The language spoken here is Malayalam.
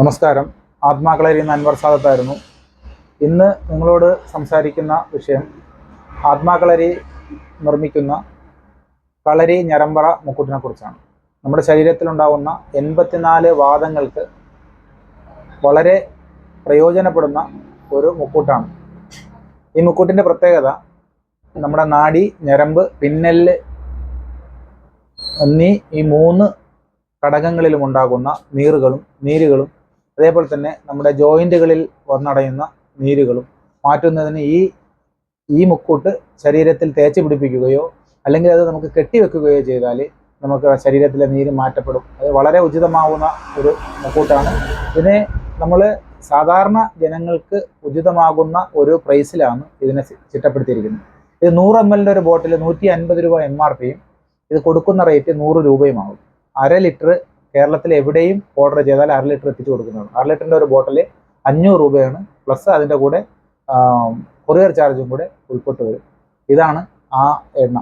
നമസ്കാരം. ആത്മാക്കളരിയിൽ നിന്ന് അൻവർ സാദത്തായിരുന്നു. ഇന്ന് നിങ്ങളോട് സംസാരിക്കുന്ന വിഷയം ആത്മാക്കളരി നിർമ്മിക്കുന്ന കളരി ഞരമ്പറ മുക്കൂട്ടിനെ കുറിച്ചാണ്. നമ്മുടെ ശരീരത്തിലുണ്ടാകുന്ന 84 വാദങ്ങൾക്ക് വളരെ പ്രയോജനപ്പെടുന്ന ഒരു മുക്കൂട്ടാണ്. ഈ മുക്കൂട്ടിൻ്റെ പ്രത്യേകത നമ്മുടെ നാഡി, ഞരമ്പ്, പിന്നെല്ല് എന്നീ ഈ 3 ഘടകങ്ങളിലും ഉണ്ടാകുന്ന നീരുകളും അതേപോലെ തന്നെ നമ്മുടെ ജോയിൻറ്റുകളിൽ വന്നടയുന്ന നീരുകളും മാറ്റുന്നതിന് ഈ മുക്കൂട്ട് ശരീരത്തിൽ തേച്ച് പിടിപ്പിക്കുകയോ അല്ലെങ്കിൽ അത് നമുക്ക് കെട്ടിവെക്കുകയോ ചെയ്താൽ നമുക്ക് ശരീരത്തിലെ നീര് മാറ്റപ്പെടും. അത് വളരെ ഉചിതമാവുന്ന ഒരു മുക്കൂട്ടാണ്. ഇതിനെ നമ്മൾ സാധാരണ ജനങ്ങൾക്ക് ഉചിതമാകുന്ന ഒരു പ്രൈസിലാണ് ഇതിനെ ചിട്ടപ്പെടുത്തിയിരിക്കുന്നത്. ഇത് 100 ml ഒരു ബോട്ടിൽ 150 രൂപ MRPയും ഇത് കൊടുക്കുന്ന റേറ്റ് 100 രൂപയുമാകും. 1/2 ലിറ്റർ കേരളത്തിൽ എവിടെയും ഓർഡർ ചെയ്താൽ 1/2 ലിറ്റർ എത്തിച്ചു കൊടുക്കുന്നതാണ്. 1/2 ലിറ്ററിൻ്റെ ഒരു ബോട്ടിൽ 500 രൂപയാണ്, പ്ലസ് അതിൻ്റെ കൂടെ കൊറിയർ ചാർജും കൂടെ ഉൾപ്പെട്ട് വരും. ഇതാണ് ആ എണ്ണ.